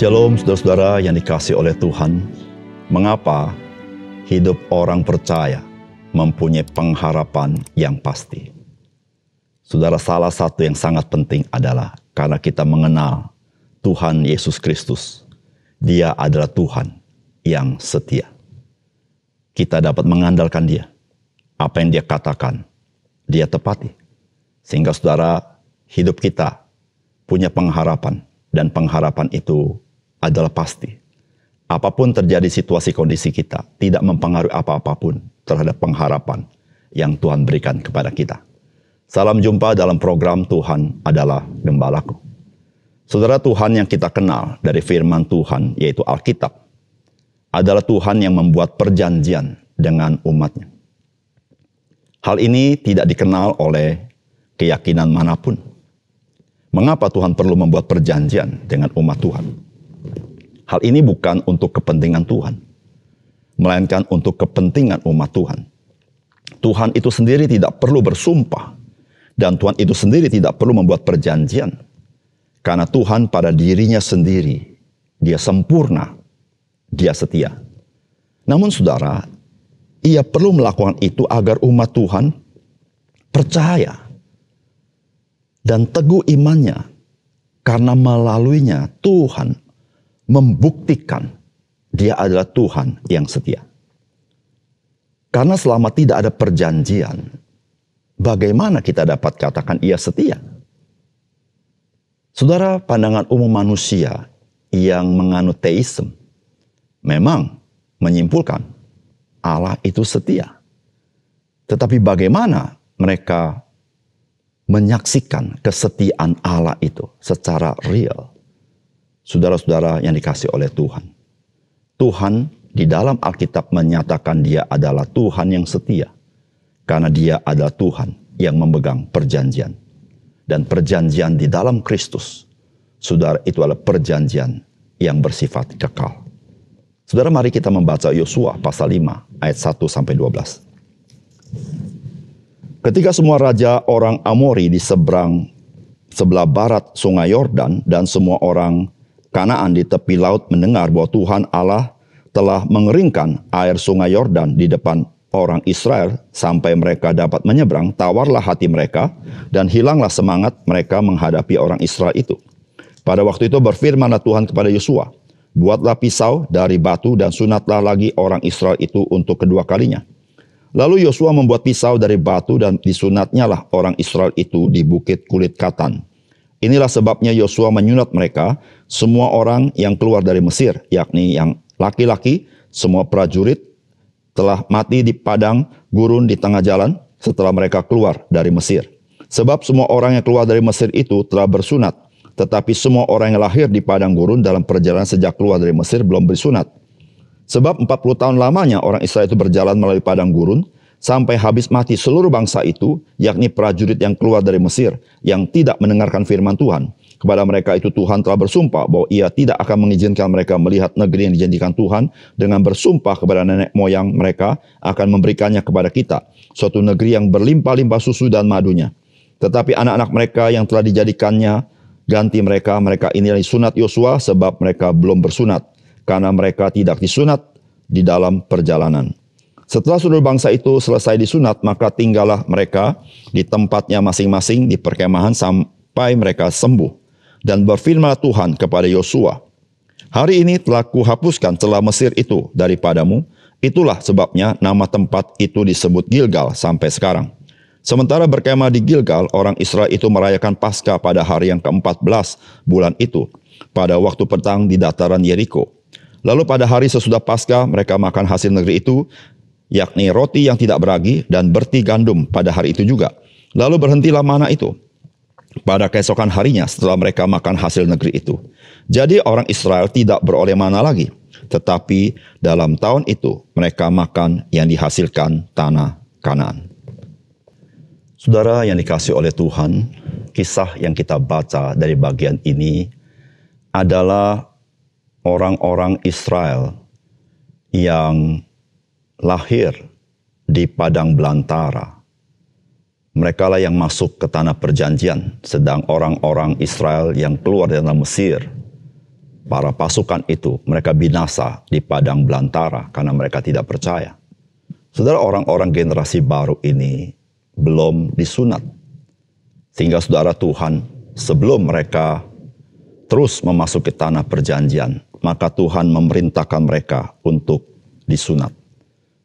Shalom saudara-saudara yang dikasihi oleh Tuhan. Mengapa hidup orang percaya mempunyai pengharapan yang pasti? Saudara, salah satu yang sangat penting adalah karena kita mengenal Tuhan Yesus Kristus. Dia adalah Tuhan yang setia. Kita dapat mengandalkan Dia. Apa yang Dia katakan, Dia tepati. Sehingga saudara, hidup kita punya pengharapan. Dan pengharapan itu adalah pasti. Apapun terjadi situasi kondisi kita, tidak mempengaruhi apa-apapun terhadap pengharapan yang Tuhan berikan kepada kita. Salam jumpa dalam program Tuhan adalah Gembalaku. Saudara, Tuhan yang kita kenal dari firman Tuhan, yaitu Alkitab, adalah Tuhan yang membuat perjanjian dengan umatnya. Hal ini tidak dikenal oleh keyakinan manapun. Mengapa Tuhan perlu membuat perjanjian dengan umat Tuhan? Hal ini bukan untuk kepentingan Tuhan, melainkan untuk kepentingan umat Tuhan. Tuhan itu sendiri tidak perlu bersumpah, dan Tuhan itu sendiri tidak perlu membuat perjanjian. Karena Tuhan pada dirinya sendiri, Dia sempurna, Dia setia. Namun saudara, Ia perlu melakukan itu agar umat Tuhan percaya dan teguh imannya, karena melaluinya Tuhan membuktikan Dia adalah Tuhan yang setia. Karena selama tidak ada perjanjian, bagaimana kita dapat katakan Ia setia? Saudara, pandangan umum manusia yang menganut teisme memang menyimpulkan Allah itu setia. Tetapi bagaimana mereka menyaksikan kesetiaan Allah itu secara real? Saudara-saudara yang dikasihi oleh Tuhan. Tuhan di dalam Alkitab menyatakan Dia adalah Tuhan yang setia. Karena Dia adalah Tuhan yang memegang perjanjian. Dan perjanjian di dalam Kristus, saudara, itu adalah perjanjian yang bersifat kekal. Saudara, mari kita membaca Yosua pasal 5 ayat 1-12. Ketika semua raja orang Amori di sebelah barat sungai Yordan dan semua orang Kanaan di tepi laut mendengar bahwa Tuhan Allah telah mengeringkan air sungai Yordan di depan orang Israel sampai mereka dapat menyeberang, tawarlah hati mereka dan hilanglah semangat mereka menghadapi orang Israel itu. Pada waktu itu berfirmanlah Tuhan kepada Yosua, buatlah pisau dari batu dan sunatlah lagi orang Israel itu untuk kedua kalinya. Lalu Yosua membuat pisau dari batu dan disunatnya lah orang Israel itu di bukit kulit katan. Inilah sebabnya Yosua menyunat mereka, semua orang yang keluar dari Mesir, yakni yang laki-laki, semua prajurit telah mati di padang gurun di tengah jalan setelah mereka keluar dari Mesir. Sebab semua orang yang keluar dari Mesir itu telah bersunat, tetapi semua orang yang lahir di padang gurun dalam perjalanan sejak keluar dari Mesir belum bersunat. Sebab 40 tahun lamanya orang Israel itu berjalan melalui padang gurun, sampai habis mati seluruh bangsa itu, yakni prajurit yang keluar dari Mesir, yang tidak mendengarkan firman Tuhan. Kepada mereka itu Tuhan telah bersumpah bahwa Ia tidak akan mengizinkan mereka melihat negeri yang dijanjikan Tuhan, dengan bersumpah kepada nenek moyang mereka akan memberikannya kepada kita, suatu negeri yang berlimpah-limpah susu dan madunya. Tetapi anak-anak mereka yang telah dijadikannya ganti mereka ini disunat Yosua, sebab mereka belum bersunat, karena mereka tidak disunat di dalam perjalanan. Setelah seluruh bangsa itu selesai disunat, maka tinggallah mereka di tempatnya masing-masing di perkemahan sampai mereka sembuh. Dan berfirmanlah Tuhan kepada Yosua, hari ini telah kuhapuskan celah Mesir itu daripadamu, itulah sebabnya nama tempat itu disebut Gilgal sampai sekarang. Sementara berkemah di Gilgal, orang Israel itu merayakan Paskah pada hari yang ke-14 bulan itu, pada waktu petang di dataran Yeriko. Lalu pada hari sesudah Paskah mereka makan hasil negeri itu, yakni roti yang tidak beragi dan berti gandum pada hari itu juga. Lalu berhentilah mana itu pada keesokan harinya setelah mereka makan hasil negeri itu. Jadi orang Israel tidak beroleh mana lagi, tetapi dalam tahun itu mereka makan yang dihasilkan tanah Kanaan. Saudara yang dikasihi oleh Tuhan, kisah yang kita baca dari bagian ini adalah orang-orang Israel yang lahir di padang belantara. Mereka lah yang masuk ke tanah perjanjian, sedang orang-orang Israel yang keluar dari tanah Mesir para pasukan itu, mereka binasa di padang belantara karena mereka tidak percaya. Saudara, orang-orang generasi baru ini belum disunat. Sehingga saudara, Tuhan sebelum mereka terus memasuki tanah perjanjian, maka Tuhan memerintahkan mereka untuk disunat.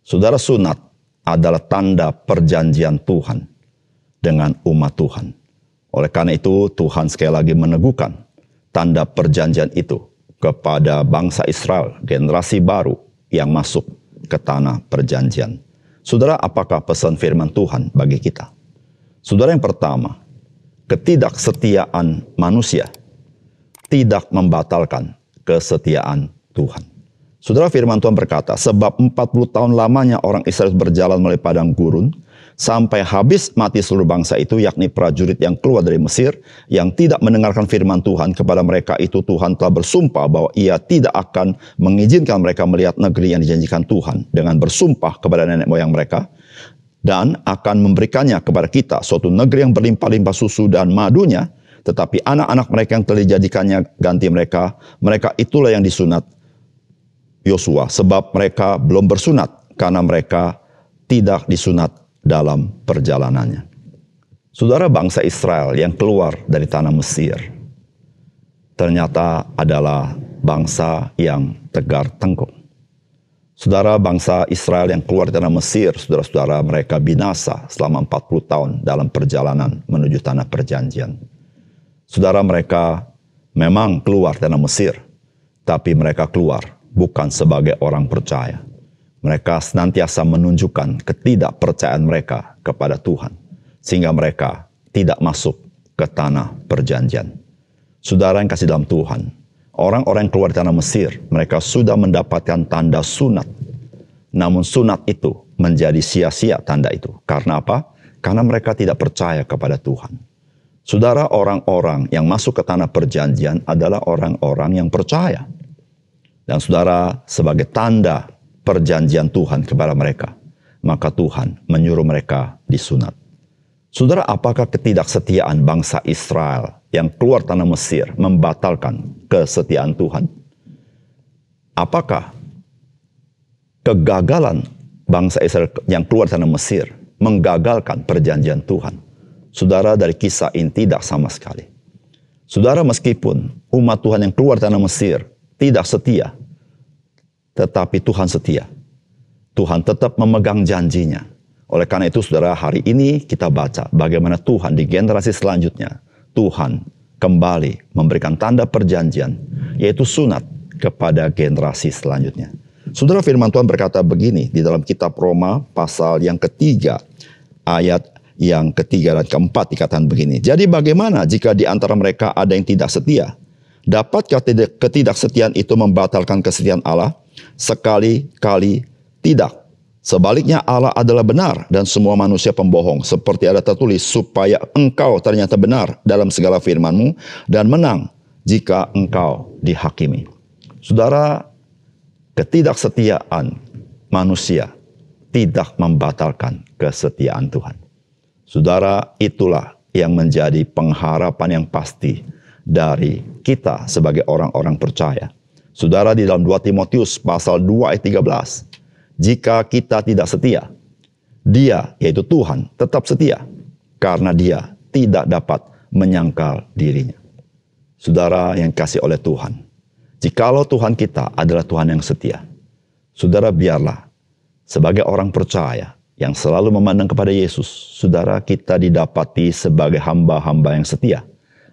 Saudara, sunat adalah tanda perjanjian Tuhan dengan umat Tuhan. Oleh karena itu, Tuhan sekali lagi meneguhkan tanda perjanjian itu kepada bangsa Israel, generasi baru yang masuk ke tanah perjanjian. Saudara, apakah pesan firman Tuhan bagi kita? Saudara, yang pertama, ketidaksetiaan manusia tidak membatalkan kesetiaan Tuhan. Saudara, firman Tuhan berkata, sebab 40 tahun lamanya orang Israel berjalan melalui padang gurun, sampai habis mati seluruh bangsa itu, yakni prajurit yang keluar dari Mesir, yang tidak mendengarkan firman Tuhan. Kepada mereka itu Tuhan telah bersumpah bahwa ia tidak akan mengizinkan mereka melihat negeri yang dijanjikan Tuhan, dengan bersumpah kepada nenek moyang mereka, dan akan memberikannya kepada kita, suatu negeri yang berlimpah-limpah susu dan madunya. Tetapi anak-anak mereka yang telah dijadikannya ganti mereka, mereka itulah yang disunat Yosua, sebab mereka belum bersunat karena mereka tidak disunat dalam perjalanannya. Saudara, bangsa Israel yang keluar dari tanah Mesir ternyata adalah bangsa yang tegar tengkuk. Saudara, bangsa Israel yang keluar dari tanah Mesir, saudara-saudara, mereka binasa selama 40 tahun dalam perjalanan menuju tanah perjanjian. Saudara, mereka memang keluar dari tanah Mesir, tapi mereka keluar bukan sebagai orang percaya. Mereka senantiasa menunjukkan ketidakpercayaan mereka kepada Tuhan, sehingga mereka tidak masuk ke tanah perjanjian. Saudara yang kasih dalam Tuhan, orang-orang yang keluar dari tanah Mesir, mereka sudah mendapatkan tanda sunat. Namun sunat itu menjadi sia-sia tanda itu. Karena apa? Karena mereka tidak percaya kepada Tuhan. Saudara, orang-orang yang masuk ke tanah perjanjian adalah orang-orang yang percaya. Dan saudara, sebagai tanda perjanjian Tuhan kepada mereka, maka Tuhan menyuruh mereka disunat. Saudara, apakah ketidaksetiaan bangsa Israel yang keluar tanah Mesir membatalkan kesetiaan Tuhan? Apakah kegagalan bangsa Israel yang keluar tanah Mesir menggagalkan perjanjian Tuhan? Saudara, dari kisah ini tidak sama sekali. Saudara, meskipun umat Tuhan yang keluar tanah Mesir tidak setia, tetapi Tuhan setia. Tuhan tetap memegang janjinya. Oleh karena itu, saudara, hari ini kita baca bagaimana Tuhan di generasi selanjutnya, Tuhan kembali memberikan tanda perjanjian, yaitu sunat kepada generasi selanjutnya. Saudara, firman Tuhan berkata begini di dalam kitab Roma pasal yang ketiga, ayat yang ketiga dan keempat dikatakan begini. Jadi bagaimana jika di antara mereka ada yang tidak setia? Dapatkah ketidaksetiaan itu membatalkan kesetiaan Allah? Sekali-kali tidak. Sebaliknya Allah adalah benar dan semua manusia pembohong. Seperti ada tertulis, supaya engkau ternyata benar dalam segala firman-Mu dan menang jika engkau dihakimi. Saudara, ketidaksetiaan manusia tidak membatalkan kesetiaan Tuhan. Saudara, itulah yang menjadi pengharapan yang pasti dari kita sebagai orang-orang percaya. Saudara, di dalam 2 Timotius pasal 2 ayat 13, jika kita tidak setia, Dia, yaitu Tuhan, tetap setia, karena Dia tidak dapat menyangkal dirinya. Saudara yang kasih oleh Tuhan, jikalau Tuhan kita adalah Tuhan yang setia, saudara, biarlah sebagai orang percaya yang selalu memandang kepada Yesus, saudara, kita didapati sebagai hamba-hamba yang setia,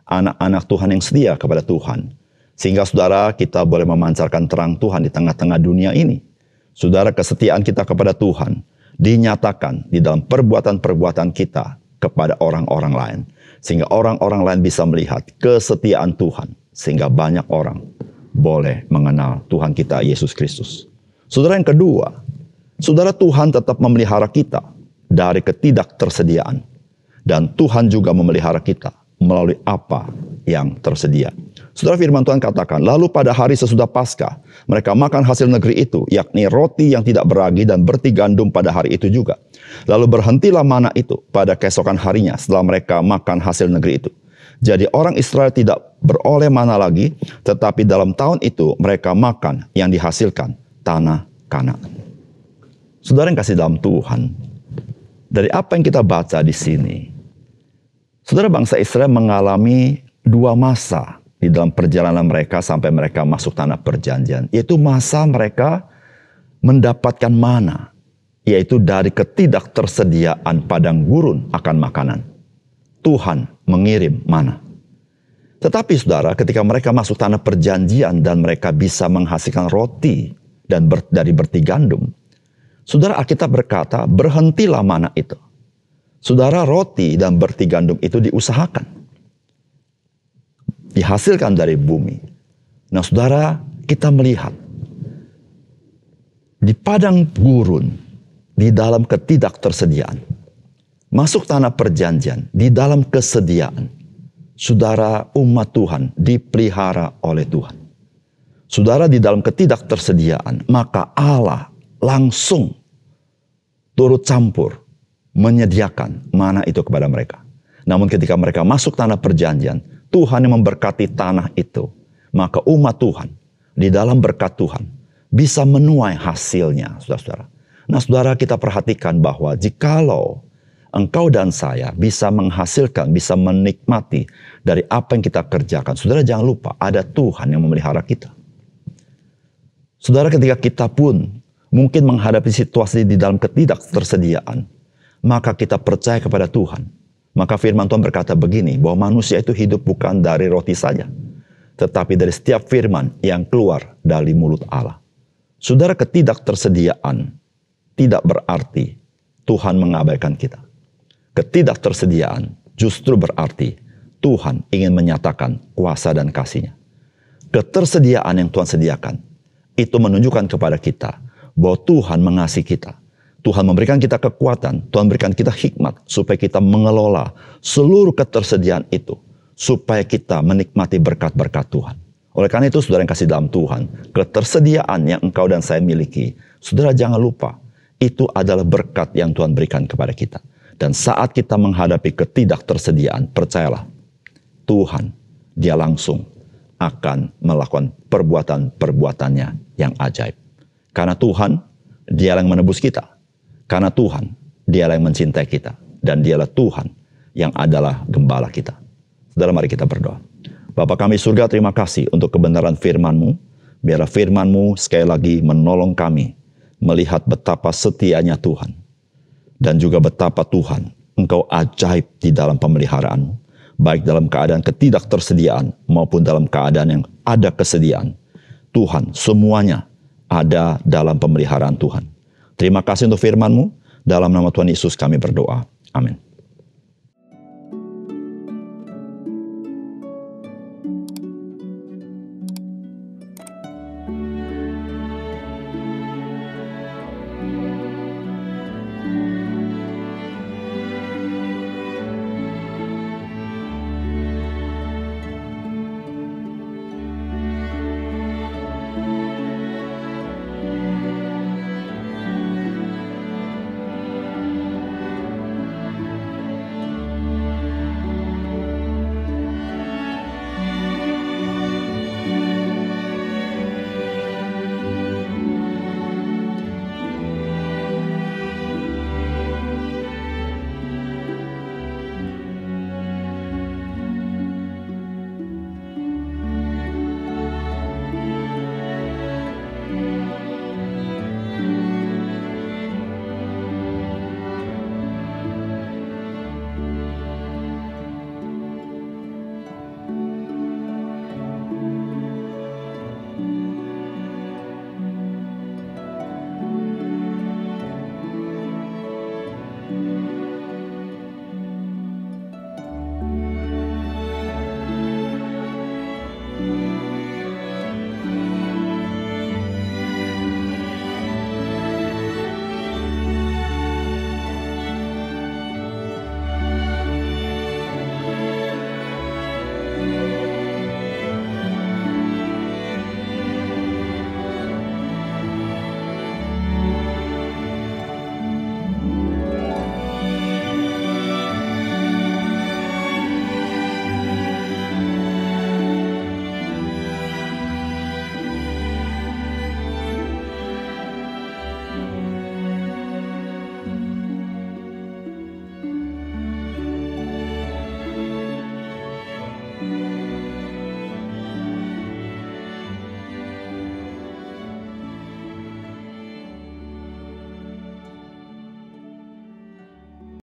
anak-anak Tuhan yang setia kepada Tuhan. Sehingga saudara, kita boleh memancarkan terang Tuhan di tengah-tengah dunia ini. Saudara, kesetiaan kita kepada Tuhan dinyatakan di dalam perbuatan-perbuatan kita kepada orang-orang lain. Sehingga orang-orang lain bisa melihat kesetiaan Tuhan. Sehingga banyak orang boleh mengenal Tuhan kita, Yesus Kristus. Saudara, yang kedua, saudara, Tuhan tetap memelihara kita dari ketidaktersediaan. Dan Tuhan juga memelihara kita melalui apa yang tersedia. Saudara, firman Tuhan katakan, lalu pada hari sesudah Paskah, mereka makan hasil negeri itu, yakni roti yang tidak beragi dan berti gandum pada hari itu juga. Lalu berhentilah mana itu pada keesokan harinya setelah mereka makan hasil negeri itu. Jadi orang Israel tidak beroleh mana lagi, tetapi dalam tahun itu mereka makan yang dihasilkan tanah Kanaan. Saudara yang kasih dalam Tuhan, dari apa yang kita baca di sini, saudara, bangsa Israel mengalami dua masa di dalam perjalanan mereka sampai mereka masuk tanah perjanjian. Yaitu masa mereka mendapatkan mana, yaitu dari ketidaktersediaan padang gurun akan makanan. Tuhan mengirim mana. Tetapi saudara, ketika mereka masuk tanah perjanjian dan mereka bisa menghasilkan roti dan dari berti gandum, saudara, Alkitab berkata, berhentilah mana itu. Saudara, roti dan berti gandum itu diusahakan, dihasilkan dari bumi. Nah saudara, kita melihat di padang gurun, di dalam ketidaktersediaan, masuk tanah perjanjian, di dalam kesediaan, saudara, umat Tuhan dipelihara oleh Tuhan. Saudara, di dalam ketidaktersediaan, maka Allah langsung turut campur menyediakan mana itu kepada mereka. Namun ketika mereka masuk tanah perjanjian, Tuhan yang memberkati tanah itu, maka umat Tuhan di dalam berkat Tuhan bisa menuai hasilnya, saudara-saudara. Nah saudara, kita perhatikan bahwa jikalau engkau dan saya bisa menghasilkan, bisa menikmati dari apa yang kita kerjakan, saudara jangan lupa ada Tuhan yang memelihara kita. Saudara, ketika kita pun mungkin menghadapi situasi di dalam ketidaktersediaan, maka kita percaya kepada Tuhan. Maka firman Tuhan berkata begini, bahwa manusia itu hidup bukan dari roti saja, tetapi dari setiap firman yang keluar dari mulut Allah. Saudara, ketidaktersediaan tidak berarti Tuhan mengabaikan kita. Ketidaktersediaan justru berarti Tuhan ingin menyatakan kuasa dan kasih-Nya. Ketersediaan yang Tuhan sediakan, itu menunjukkan kepada kita bahwa Tuhan mengasihi kita. Tuhan memberikan kita kekuatan, Tuhan memberikan kita hikmat supaya kita mengelola seluruh ketersediaan itu, supaya kita menikmati berkat-berkat Tuhan. Oleh karena itu, saudara yang kasih dalam Tuhan, ketersediaan yang engkau dan saya miliki, saudara jangan lupa, itu adalah berkat yang Tuhan berikan kepada kita. Dan saat kita menghadapi ketidaktersediaan, percayalah, Tuhan, Dia langsung akan melakukan perbuatan-perbuatannya yang ajaib. Karena Tuhan, Dia yang menebus kita. Karena Tuhan, Dia yang mencintai kita. Dan Dialah Tuhan yang adalah gembala kita. Saudara, mari kita berdoa. Bapa kami surga, terima kasih untuk kebenaran firman-Mu. Biarlah firman-Mu sekali lagi menolong kami melihat betapa setianya Tuhan. Dan juga betapa Tuhan, Engkau ajaib di dalam pemeliharaan-Mu. Baik dalam keadaan ketidaktersediaan maupun dalam keadaan yang ada kesediaan. Tuhan, semuanya ada dalam pemeliharaan Tuhan. Terima kasih untuk firman-Mu. Dalam nama Tuhan Yesus kami berdoa. Amin.